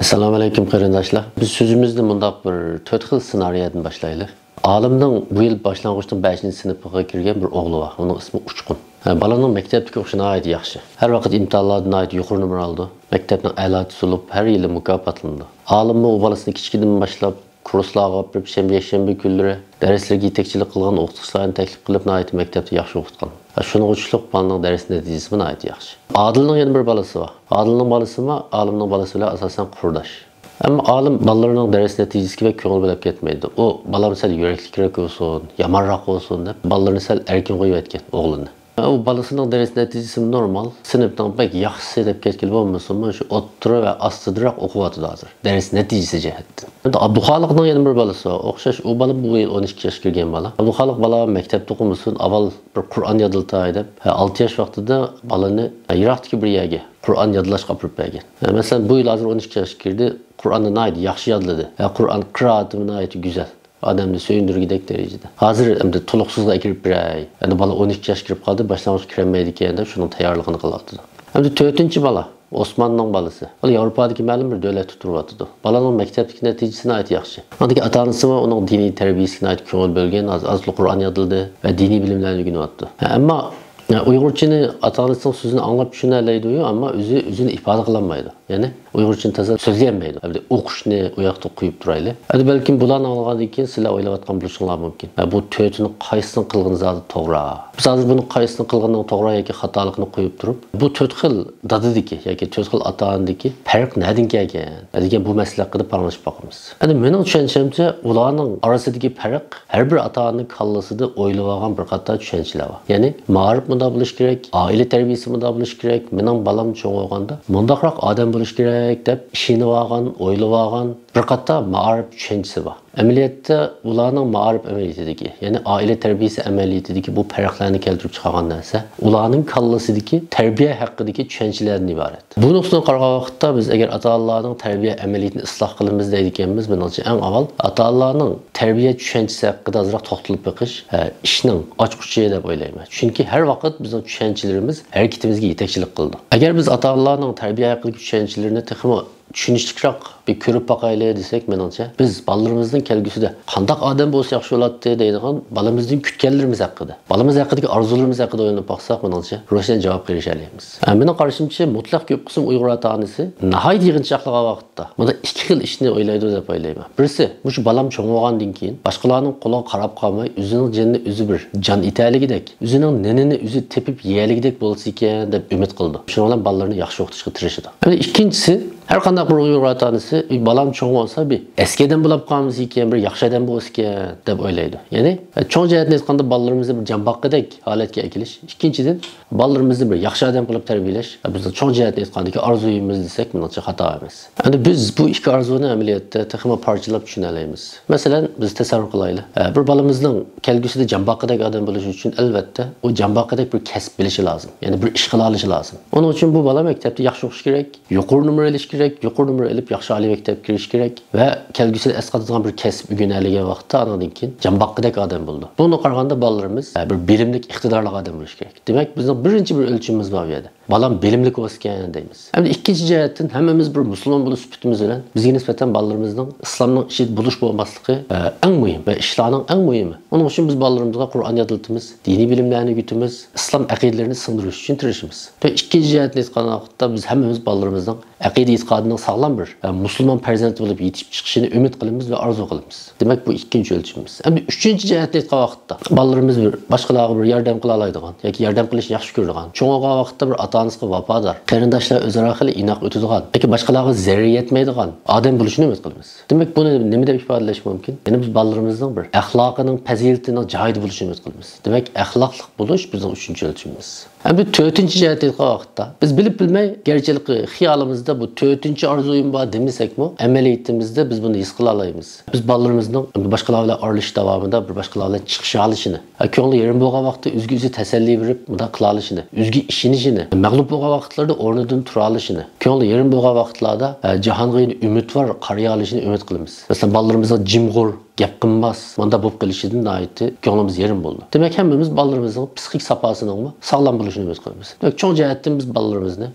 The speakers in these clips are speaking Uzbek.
Assalomu alaykum qarindoshlar. Biz so'zimizni mundaq bir 4 xil ssenariyadan boshlaylik. Olimning bu yil boshlang'ich 5-sinfga kirgan bir o'g'li bor. Uning ismi Uchqun. Balaning maktabdagi o'qishini ayt yaxshi. Har vaqt imtihonlardan ayt yuqori numra oldi. Maktabning a'losi bo'lib, har yili mukofotlandi. Olimni u bolasini kichkidan boshlab kurslarga olib, shanba kunlari darslarga yetakchilik qilgan o'qituvchilarni taklif qilib, ayt maktabda yaxshi o'qitgan. Şunu uçluq balaning ders neticesi bana ait yaxşı. Adilning yana bir balası var. Adilning balası mı, alimning balası bilan asosan qurdosh. Ama alim balalarning ders neticesiga ve ko'ngil bo'lib ketmaydi. O balam sal yuraklikroq olsun, yamanroq olsun deb balalarni sal erkin qo'yib aytgan o'g'lini. O balasının ders neticesi normal. Sınıftan pek yaxşı deb ketgan bo'lmasa, shu o'ttira va astiroq o'qiyotdi hozir. Ders neticesi jihatdan. Abduxoliqning yana bir balasi var. O'xshash u bola bu yil 12 yoshga kirgan bola. Abduxoliq bola maktabda o'qimasin, avval bir Qur'on yodiltay deb 6 yosh vaqtida balani yiroqdagi bir yerga Qur'on yodlashga olib bergan. Masalan, bu yil hozir 12 yoshga kirdi. Qur'onni naydi yaxshi yodladi. Qur'on qiroati naydi güzel. Adamni söyündürgidek derecede. Hazır hem de toluksuzluğa girip biray. Yani bala 12 yaş girip kaldı, başlangıç kiremeydikken de şunun tayarlığını kılattı. Hem de 4. bala, Osmanlı'nın balası. Bala Avrupa'daki məlum bir dövlət tuturuvatıdı. Balanın məktəbdeki nəticəsinə ait yaxşı. Ondaki ata-anası var, onun dini tərbiyəsinə ait köngül bölgən, azlı Qur'an yadıldı ve dini bilimlərini günü attı. Ama Uygurçini ata-anasının sözünü anlap düşünələydi ama özünü ifade kılanmaydı. Yani Uygurçini taza sözleyemeydi. Hadi okushni uyaqda qo'yib turayli. Hadi balkim bularni anlagandan sizlar o'ylayotgan bo'lishinglar mumkin. Bu to'rtini qaysini qilganingiz to'g'ri. Biz hozir buni qaysini qilgandan to'g'ri yoki xatoligini qo'yib turib, bu 4 xil dadadiki yoki 4 xil ota-onadagi farq nadan kelgan? Degan bu masala haqida paranglashib boqamiz. Endi mening tushunchimcha, ularning orasidagi farq har bir ota-onaning kallasida o'ylab olgan bir qator tushunchalar bor. Ya'ni ma'rif munda bo'lish kerak, oila tarbiyasi munda bo'lish kerak. Mening balam cho'ng bo'lganda mundaqroq odam bo'lish kerak deb ishini olgan, o'ylab olgan bir qator ma'rif tushunchasi bor. Ameliyatda ularning ma'rif amaliyotidagi, ya'ni oila tarbiyasi amaliyotidagi bu farqlarni keltirib chiqargan narsa ularning kallasidagi tarbiya haqidagi tushunchalardan iborat. Bu nuqtadan qaragan vaqtda biz agar ota-onalarning tarbiya amaliyotini isloh qilamiz deydiganmiz, menimcha eng avval ota-onalarning tarbiya tushunchasi haqida ozroq to'xtalib beqish ishning ochquchi deb o'ylayman. Chunki har vaqt bizning tushunchalarimiz harakatimizga yetakchilik qildi. Agar biz ota-onalarning tarbiya haqidagi tushunchalarini texmo tushunishlikroq bir ko'rib boqayli desak, menimcha biz balalarimizning kelgusida qanday odam bo'lsa yaxshi bo'ladi deydigan balamizning kutganlarimiz haqida, balamiz haqidagi orzularimiz haqida o'ylab boqsak, menimcha ro'shan javob berisha olamiz. Mening qarashimcha, mutlaq ko'p qism Uyg'ur ota-onasi nihoyat yig'inchoqligan vaqtda bunda ikki xil ishni o'ylaydi deb o'ylayman. Birisi, shu balam cho'ng bo'lgandan keyin boshqalarning qo'liga qarab qolmay, o'zining jonini o'zi bir jon italigidek, o'zining nenini o'zi tepib yeyaligidek bo'lsa ekan deb umid qildi. Shuning bilan balalarni yaxshi o'qitishga tirishdi. Ikkinchisi, har qanday bir Uyg'ur ota-onasi balam cho'ng bo'lsa, bir eskidan bo'lib qolamiz ekan, bir yaxshi odam bo'lsa ekan deb o'ylaydi. Ya'ni cho'ng jihatdan aytganda balalarimizni bir jambaqidek holatga akilish, ikkinchidan balalarimizni bir yaxshi odam qilib tarbiyalash, bizning cho'ng jihatdan aytgandagi orzuyimiz desak, menimcha xato emas. Endi biz bu ikki orzuni amaliyotda texmo parchalab tushunamiz. Masalan, biz tasavvur qilaylik. Bir balamizning kelgusida jambaqidek odam bo'lishi uchun albatta u jambaqidek bir kasb bilishi lozim. Ya'ni bir ish qila olishi lozim. Uning uchun bu bola maktabda yaxshi o'qish kerak, yuqori numra olish kerak, yuqori numra olib yaxshi oliy maktabga kirish kerak va kelgusida asqatadigan bir kasb o'rganadigan vaqtda anadan keyin jambaqidek odam bo'ldi. Buni qaraganda bolalarimiz bir bilimlik, iqtidorli odam bo'lish kerak. Demak, bizning birinchi bir o'lchimimiz bor bu yerda. Balam bilimlik bo'lgan deymiz. Endi ikkinchi jihatdan hammamiz bir musulmon bo'lish sifatimiz bilan bizga nisbatan balalarimizning islomning ishida bo'lish bo'lmasligi eng muhim va ishlarning eng muhimi. Uning uchun biz balalarimizga Qur'on yodiltimiz, diniy bilimlarni o'rgatimiz, islom aqidalarini singdirish uchun tirishimiz. Va ikkinchi jihatdan aytgan vaqtda biz hammamiz balalarimizning aqida e'tiqodining sog'lom bir musulmon farzand bo'lib yetishib chiqishini umid qilamiz va orzu qilamiz. Demak, bu ikkinchi o'lchimimiz. Endi uchinchi jihatdan aytgan vaqtda balalarimiz bir boshqalarga bir yordam qila oladigan yoki yordam qilishni yaxshi ko'radigan, cho'ng bo'lgan vaqtda bir ota-onasiga vafodor, qarindoshlar o'zaro xili inoq o'tadigan yoki boshqalarga zarar yetmaydigan odam bo'lishini umid qilamiz. Demak, buni nima deb ifodalash mumkin? Ya'ni biz balalarimizning bir axloqining, fazilatining joyida bo'lishini umid qilamiz. Demak, axloqli bo'lish bizning uchinchi o'lchimimiz. Bu 4-chi jihatga vaqtda biz bilib bilmay, gerçelik xiyolimizda bu 4-chi orzuyum bor demasakmi, amaliyatimizda biz buni his qila olamiz. Biz balalarimizning boshqalar bilan aralash davomida bir boshqalar bilan chiqish olishini, ko'ngli yerim bo'lgan vaqtda o'zga tasalli berib, bunda qila olishini, o'zga ishini, mag'lub bo'lgan vaqtlarda o'rnidan tura olishini, ko'ngli yerim bo'lgan vaqtlarda jahonga umidvor qariya olishini umid qilamiz. Masalan, balalarimizning jimg'ur gap qilmas, manda bo'lib qolishidan aytdi, ko'nglimiz yerim bo'ldi. Demak, hammamiz bolalarımızın psixik sapasının sağlam bo'lishini umid qilamiz. Demak, cho'ng jihatdan biz bolalarimizni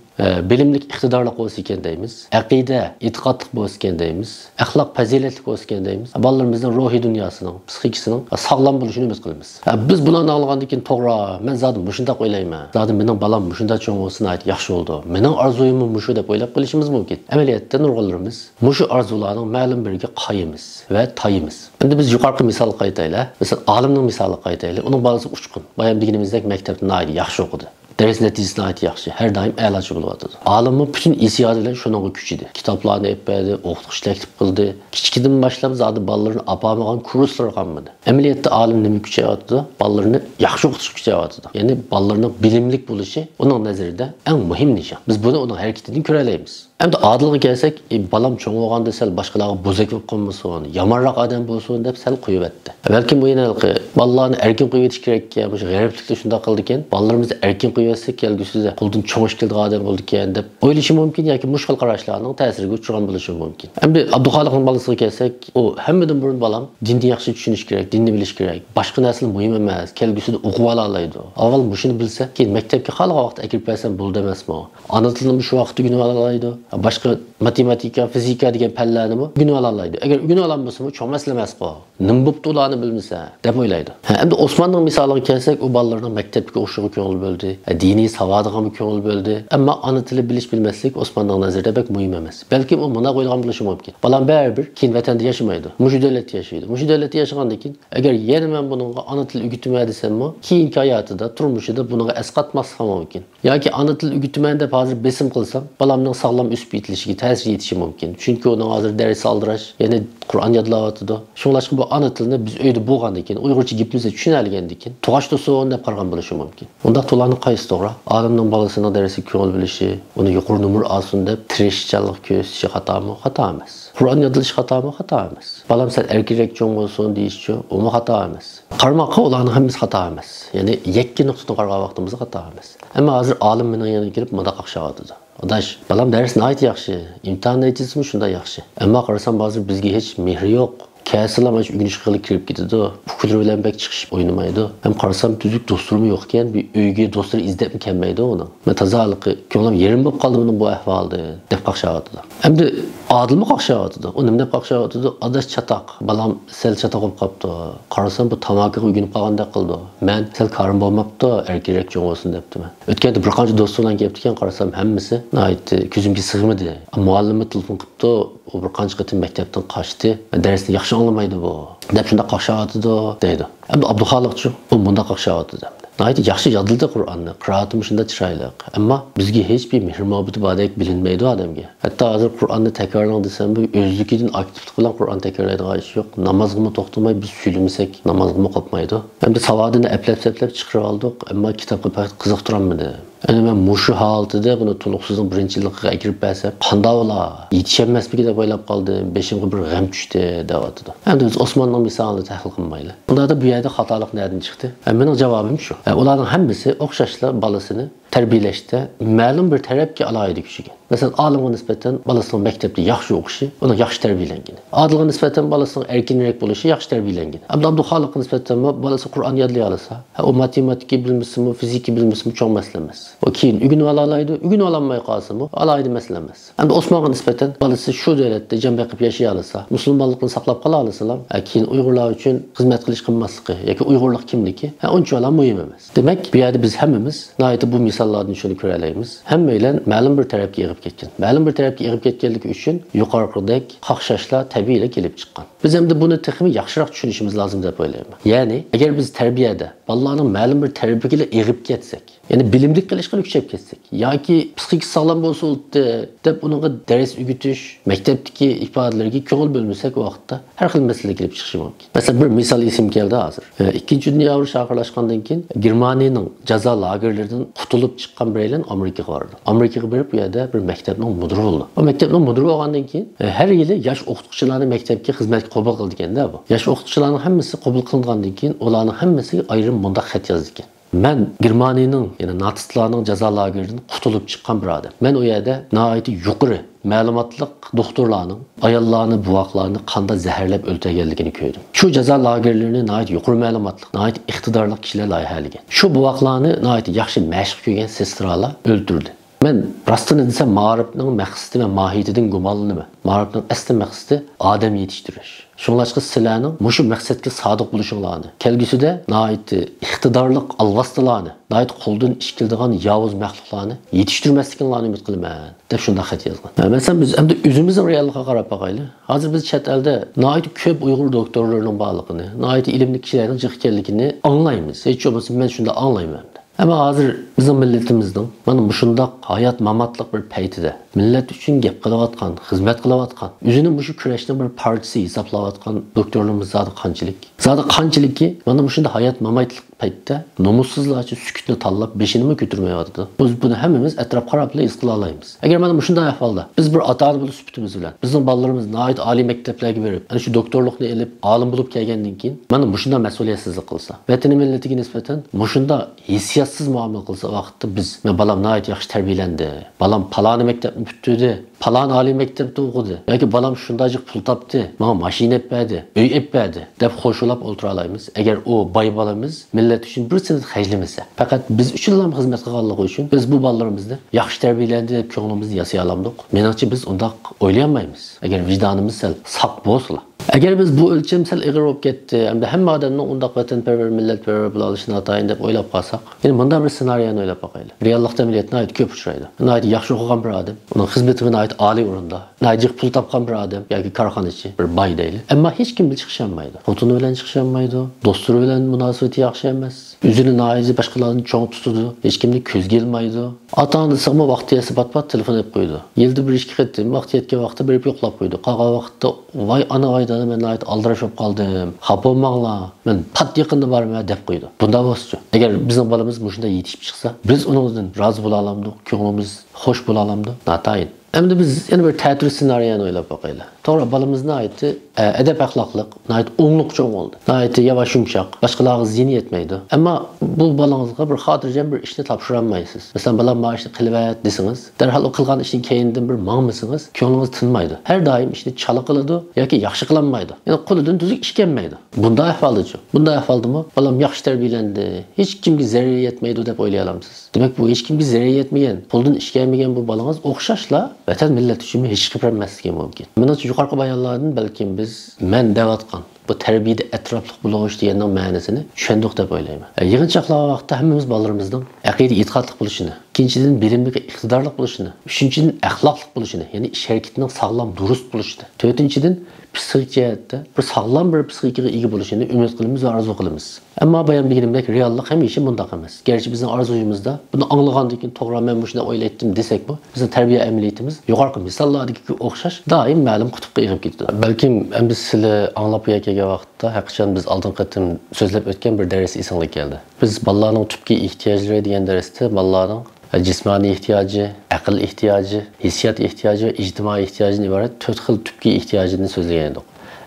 bilimlik, iqtidorli bo'lsa ekan deymiz, aqida, e'tiqodli bo'lsa ekan deymiz, axloq, fazilatli bo'lsa ekan deymiz. Bolalarimizning ruhiy dunyosining, psixikasining sağlam bo'lishini umid qilamiz. Biz bularni olgandan keyin to'g'ri, men zadim shunday o'ylayman. Zadim mening bolam shunday cho'ng bo'lsin, aytib yaxshi bo'ldi. Mening orzuyim mushu deb o'ylab qolishimiz mumkin. Amaliyotda nurg'unlarimiz mushu orzularning ma'lum biriga qoyimiz va tayimiz. Endi biz yuqorqi misol qaytaylik. Masalan, olimning misolini qaytaylik. Uning bolasi uchqun. Bayam deganimizdek maktabda yaxshi o'qidi. Ders neticesini ayet yaxşı. Her daim a'lochi bo'lyapti. Olimning bütün hissiyoti bilan shunga kuchidi. Kitoblarni o'qidi, o'qitish taklif qildi. Kichkidan boshlab zodi bolalarni apamagan kurslar qilmadi. Amaliyotda olim nima kuchayapti? Bolalarni yaxshi o'qitish kuchayapti. Ya'ni bolalarning bilimlik bo'lishi uning nazarida eng muhim nishon. Biz buni uning harakatidan ko'ra olamiz. Endi odilga kelsak, balam cho'ng bo'lganda sal boshqalarga bo'zak bo'lib qolmasin, yomonroq odam bo'lsin deb sal qo'yibdi. Balkim bu yanalqi bolalarni erkin qo'yib ketish kerak ekan, bu g'ariblikda shunday qildi ekan, bolalarimizni erkin qo'ysa kelgusida qo'ldan cho'ng'ish keldi odam bo'ldi ekan deb o'ylashi mumkin yoki mushkul qarashlarning ta'siriga uchragan bo'lishi mumkin. Endi Abduxoliqning bolasiga kelsak, u hammadan burun balam dinni yaxshi tushunish kerak, dinni bilish kerak. Boshqa narsa muhim emas, kelgusida o'qib oladi. Avval mushuni bilsa, keyin maktabga qolgan vaqt akirib bersam bo'ldi emasmi? Ona tilini shu vaqtda o'rganib oladi. Başka matematika, fizika degan fanlarni o'rganib oladi. Agar o'rganib olmasa, cho'ng masala emas bu. Nim bo'pti ularni bilmasa deb o'ylaydi. Endi Osmonning misoliga kelsak, u bolalarning maktabga o'qishga ko'ngil bo'ldi, diniy savodiga ko'ngil bo'ldi. Ammo ona tili bilish bilmaslik Osmonning nazarida bek muhim emas. Balki u buna qo'yilgan bo'lishi mumkin. Balam baribir keyin vatanda yashamaydi. Mushu davlatda yashaydi. Mushu davlatda yashagandan keyin agar yana men buningga ona til o'rgatmay desammi, keyingi hayotida, turmushida bunga asqatmasam mumkin. Yoki ona til o'rgatman deb hozir besim qilsam, balamning sog'lom o'sib yetilishiga ta'sir etishi mumkin. Chunki uning hozir dars aldirash, ya'ni Qur'on yodlayotdi. Shunlashqa bu ona tilini biz uyda bo'lgandan keyin, Uyg'urcha gapimizni tushuna olgandan keyin, tug'ashda so'n deb qaragan bo'lishi mumkin. Unda to'larni qaysi to'g'ri? Olimning bolasining darsiga ko'ngil bilishi, uni yuqori numur olsin deb tirishchilik ko'rsatishi xatomi? Xato emas. Qur'on yodlash xatomi? Xato emas. Balam sen erkak cho'ng bo'lsin deyish-chi, u xato emas. Qarmoqqa ularning hammasi xato emas. Ya'ni yakka nuqtadan qaragan vaqtimizda xato emas. Ammo hozir olim mening yoniga kelib munda qaqshyapti. Adaş, balam dersini ayet yaxshi, imtihan neticesi mi şunda yaxshi. Ama qarasam hozir bizga hech mehri yo'q. Kəsilamaç ügünüş qılıb kirib gididu. Fikir bilan bək çıxışıb oynamaydı. Hem qarasam tüzük dosturum yo'qkan, bir uyga dostlar izlab kelmaydi onu. Men tazaliqi ko'nglim yerim bo'lib qoldi buning bu ahvolda deb qaqshyapti. Endi adilmi qaqshyapti? U nima deb qaqshyapti? Adaş çataq. Balam sel çataq bo'lib qopdi. Qarasam bu tamakiga ugunib qolgandek qildi. Men sel qarim bo'lmabdi, erkak cho'ng bo'lsin debdi men. O'tganda bir qancha do'st bilan kelibdikan, qarasam hammasi aytdi, ko'zimga sig'madi. Muallimi telefon qilibdi, u bir qancha qatim maktabdan qochdi. Darsni yaxshi anlamaydı bu. Dep şunda qaqshyapti deydi. Endi Abduxoliqchi u bunda qaqshyapti dedi. Aytdi yaxshi yodildi Qur'onni, qiroatim shunda chiroyli. Ammo bizga hech bir mehr-muhabbati bordek bilinmaydi odamga. Hatto hozir Qur'onni takrorlang desam, bu o'zligidan aktivlik bilan Qur'on takrorlaydigan ish yo'q. Namozga to'xtamay biz söylemasak namozga qolmaydi. Endi savodini aplab-saplab chiqarib oldik, ammo kitobga faqat qiziqtiramadi. Yani ben muşu halıtıda bunu tuluksuzun birinciliğe girip bersem, qanday ola, yetişemezmiki deb o'ylab qoldim, beşimga bir g'am tushdi deyapti. Endi biz Osmonning misolini tahlil qilmayli. Bunda da bu yerda xatolik nereden chiqdi? Mening javobim shu. Ularning hammasi o'xshashlar bolasini tarbiyalashda ma'lum bir tarafga alohida kuch ekan. Masalan, olimga nisbatan bolasining maktabda yaxshi o'qishi, uni yaxshi tarbiyalangan. Odilga nisbatan bolasining erkinroq bo'lishi yaxshi tarbiyalangan. Abduxoliqga nisbatan bolasi Qur'on yodlay olsa, u matematika bilmasmi, fizika bilmasmi cho'ng masala emas. O keyin o'rganib olaydi, o'rganib olmay qolsa-mu, alohida masala emas. Endi Osmonga nisbatan bolasi shu davlatda jamba qilib yashay olsa, musulmonlikni saqlab qola olsalar, keyin Uyg'urlar uchun xizmat qilish qilmasligi yoki Uyg'urlik kimligi unchalar muhim emas. Demak, bu yerda biz hammamiz nihoyatda bu misollardan shuni ko'ra olamiz. Hammaylar ma'lum bir tarafga yig'ib ketgan. Ma'lum bir tarafga yig'ib ketganligi uchun yuqoridek qaqshashlar tabiiy kelib chiqqan. Biz endi buni texnik yaxshiroq tushunishimiz lozim deb o'ylayman. Ya'ni, agar biz tarbiyada bolalarning ma'lum bir tarbiyaga yig'ib ketsak, yani bilimlik qilishga kuchayib ketsak yoki psixik sog'lom bo'lsa deb unga dars o'rgatish, maktabdagi ifodalarga ko'ngil bo'lmasak vaqtda har xil masala kelib chiqishi mumkin. Masalan, bir misol esim keldi hozir. Ikkinchi dunyo urushi oxirlashgandan keyin Germaniyaning jazo lagerlaridan qutulib chiqqan biraylar Amerikaga bordi. Amerikaga borib bu yerda bir maktabning mudiri bo'ldi. O maktabning mudiri bo'lgandan keyin har yili yosh o'qituvchilarni maktabga xizmatga qabul qildi ekanda bu. Yosh o'qituvchilarning hammasi qabul qilingandan keyin ularning hammasiga ayrim bunda xat yozdi ekan. Ben Germaniyanın, yani Natsistlarning jazo lageridan qutulib chiqqan bir odam. Men o yerda nihoyat yuqori ma'lumotli doktorlarning ayollarni, buvoqlarni qanday zaharlab o'ltirganligini ko'rdim. Shu jazo lagerlarini nihoyat yuqori ma'lumotli, nihoyat iqtidorli kishilar loyihalagan. Shu buvoqlarni nihoyat yaxshi mashq ko'rgan sestralar o'ldirdi. Ben rastını desem ma'rifning maqsadi va mohiyatidan gumonlanaman. Ma'rifning asli maqsadi odam yetishtirish. Şunlaşqı sizlarning mushu maqsadga sodiq bo'lishinglarni, kelgusida nihoyat iqtidorli alvastlarni, nihoyat qo'ldan ish keladigan yovuz maxluqlarni yetishtirmasliginglarni umid qilaman deb shunda xat yozgan. Masalan biz endi o'zimizning reallikqa qarab boqaylik. Hozir biz chet elda nihoyat ko'p Uyg'ur doktorlarining borligini, nihoyat ilmli kishilarning jiq ekanligini anglaymiz. Hech bo'lmasa men shunda anglayman. Ama hazır bizim milletimizden, bana şundaq hayat mamatlık bir paytida millet üçün gap qilayotgan, xizmat qilayotgan, o'zini mushu kurashning bir partisi hisoblayotgan doktorlarimiz zodi qanchalik. Zodi qanchalik mana shunda hayat mamatlik paytda nomussizlarcha sukutni tanlab beshini mi ko'tarmayotdi. Biz buni hammamiz atrof qarab his qila olamiz. Agar mana shunday ahvolda biz bir ota-ona bo'lib sutimiz bilan bizning bolalarimiz nihoyat oliy maktablarga berib, ana shu doktorlikni elib, olim bo'lib kelgandan keyin mana shunda mas'uliyatsizlik qilsa, vatani millatiga nisbatan shunda hissiyotsiz muomala qilsa vaqtda biz balam nihoyat yaxshi tarbiyalandi. Balam paloni maktabni bitirdi. Falan oliy maktabda o'qidi yoki balam shundajik pul topdi, menga mashina berdi, uy berdi deb xo'shulab o'tira olamiz. Agar u boy bolamiz millat uchun bir sent xarjlamasa, faqat biz uchun ham xizmat qilganligi uchun biz bu bolalarimizni yaxshi tarbiyalandi deb ko'nglimizni yasay olamiz. Menimcha biz undaq o'ylayolmaymiz. Agar vijdonimiz sal saq bo'lsa. Agar biz bu o'lcham sal ig'ir bo'lib ketdi, hamda hamma odamning undaq vatanparvar, millatparvar bo'la olishini atayin deb o'ylab qolsak, endi bunday bir ssenariyni o'ylab boqaylik. Reallikda millat nihoyat ko'p uchraydi. Nihoyat yaxshi o'qigan bir odam, uning xizmati nihoyat oliy o'rinda, nihoyat pul topgan bir odam yoki korxonachi, bir boy deylik. Ammo hech kim bilan chiqisholmaydi. Xotini bilan chiqisholmaydi, do'stlari bilan munosabati yaxshi emas. O'zini nihoyat boshqalarni cho'ng tutadi, hech kimni ko'zga ilmaydi. Ota-onasi ham vaqtiyasi pat-pat telefon qilib qo'ydi. Yilda bir ishga ketdim, vaqti yetgan vaqtda berib yo'qlab qo'ydi. Qolgan vaqtda voy ana voy men nihoyat aldirashib qoldim. Xafa bo'lmanglar. Men pat yaqinda borman deb qo'ydi. Bunda bo'lsa, agar bizning bolamiz shunday yetishib chiqsa, biz uningdan rozi bo'la olamiz, ko'nglimiz xo'sh bo'la olamiz. Natayin. Endi biz yana bir ta'tir ssenariyini o'ylab boqaylik. To'g'ri, bolamizni aytdi, adab axloqliq, nihoyat o'ngluq cho'ng bo'ldi. Nihoyat yavash yumshoq, boshqalarga ziyon yetmaydi. Ammo bu bolangizga bir xotirjam bir ishni topshira olmaysiz. Masalan, bolam mana ishni qilyapti desangiz, darhol o qilgan ishning keyindan bir mangmisangiz, ko'nglingiz tinmaydi. Har doim ishni chala qiladi yoki yaxshi qilolmaydi. Ya'ni qo'lidan tuzuk ish kelmaydi. Bunday ahvolda-chi? Bunday ahvoldami? Bolam yaxshi tarbiyalandi, hech kimga zarar yetmaydi deb o'ylay olamsiz. Demak, bu hech kimga zarar yetmagan, qo'ldan ish kelmagan bu bolangiz o'xshashla vatan millat uchun hech qilmasligi mumkin. Menimcha yuqorqi bayonlardan balkim biz men devatgan bu tarbiyada atrofliq bo'lish deganning ma'nosini tushundik deb o'ylayman. Yig'inchoqlar vaqtida hammamiz bolalarimizning aqida e'tiqodliq bo'lishini, ikkinchidan bilimli iqtidorli bo'lishini, uchinchidan axloqli bo'lishini, ya'ni ish harakatining sog'lom, durust bo'lishini, to'rtinchidan psixik jihatda bir sog'lom bir psixikaga ega bo'lishini umid qilamiz va orzu qilamiz. Ammo bayon deganimdek reallik hamisha bunday emas. Garchi bizning orzuyimizda buni anglagandan keyin to'g'ri men bu shuni o'ylaydim desak-bu, bizning tarbiya amaliyotimiz yuqorqi misollardagi o'xshash doim ma'lum qutbga egib ketadi. Balkim endi sizlar anglab kelgan vaqtda haqiqatan biz oldin qatim so'zlab o'tgan bir dars esingizga keldi. Biz bolalarning tubki ehtiyojlari degan darsda bolalarning jismoniy ehtiyoji, aql ehtiyoji, hissiyot ehtiyoji va ijtimoiy ehtiyojidan iborat 4 xil tubki ehtiyojini so'zlagan edik.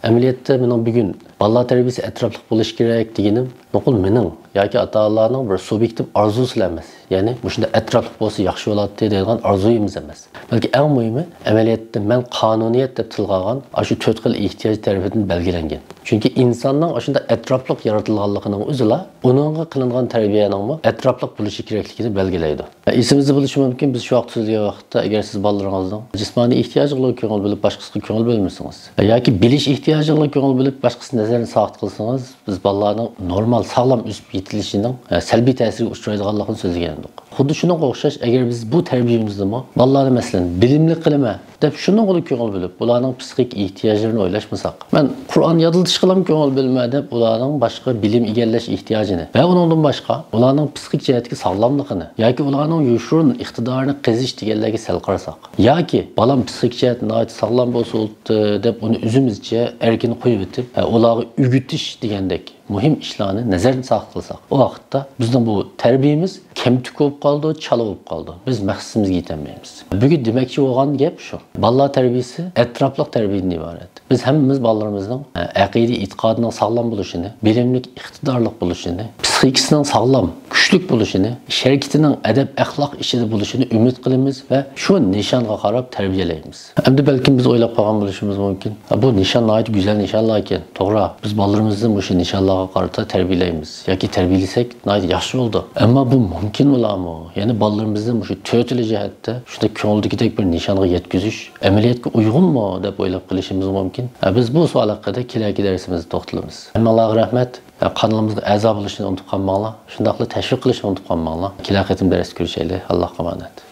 Amaliyotda men bugun bolalar tarbiyasi atrofliq bo'lish kerak deganim, nuqul mening yoki ota-onalarning bir subyektiv orzusi emas. Ya'ni shunda atrofliq bo'lsa yaxshi bo'ladi degan orzuyimiz emas. Balki eng muhimi amaliyotda men qonuniyat deb tilga olgan shu 4 xil ehtiyoj tarafidan belgilangan. Chunki insonning shunda atrofliq yaratilganligining o'zila uningga qilingan tarbiyaning atrofliq bo'lishi kerakligini belgilaydi. Esimizda bo'lishi mumkin biz shu vaqt so'zlagan vaqtda agar siz bolalaringizning jismoniy ehtiyojiga ko'ngil bo'lib boshqasiga ko'ngil bo'lmasangiz yoki bilish ehtiyojiga ko'ngil bo'lib boshqasi nazarni saqit qilsangiz, biz bolalarning normal sog'lom o'sib yetilishining salbiy ta'siriga uchraydiganligini so'zlagan edik. Xuddi shunga o'xshash agar biz bu tarbiyamizda bolalarni masalan bilimli qilma deb shunga ko'ngil bo'lib, ularning psixik ehtiyojlarini o'ylashmasak, men Qur'on yodlatish qilam ko'ngil bo'lma deb ularning boshqa bilim egallash ehtiyojini va undan boshqa ularning psixik jihatga sog'lomligini yoki ularning yushurun iqtidorini qizish deganlarga sal qarasak, yoki bolam psixik jihatdan sog'lom bo'lsa deb uni o'zimizcha erkin qo'yib o'tib, ularga o'g'itish degandek muhim ishlarni nazardan saqit qilsak, o vaqtda bizning bu tarbiyamiz kamtik bo'lib qoldi, chala bo'lib qoldi. Biz maqsadimizga yetolmaymiz. Bugun demoqchi bo'lgan gap shu. Bolalar tarbiyasi atrofliq tarbiyadan iborat. Biz hammamiz bolalarimizning aqida e'tiqodining sog'lom bo'lishini, bilimlik, iqtidorli bo'lishini, psixikasining sog'lom, kuchli bo'lishini, ish harakatining adab axloq ichida bo'lishini umid qilamiz va shu nishonga qarab tarbiyalaymiz. Endi balkim biz o'ylab qolgan bo'lishimiz mumkin. Bu nishon nihoyat go'zal nishonlar ekan. To'g'ri, biz bolalarimizni shu nishonlarga qarata tarbiyalaymiz yoki tarbiyalasak nihoyat yaxshi bo'ldi. Ammo bu mumkin bo'ladimi? Ya'ni bolalarimizni shu to'rtli jihatda shunda ko'ngildagidek bir nishonga yetkazish amaliyotga uyg'unmi deb o'ylab qilishimiz mumkin. Biz bu savol haqida kelasi darsimizda to'xtalamiz. Hammalarga rahmat. Kanalimizga a'zo bo'lishni unutib qolmanglar. Shundaqla tashviq qilishni unutib qolmanglar. Kelasi qatim darsda ko'rishaylik. Allohga omonat.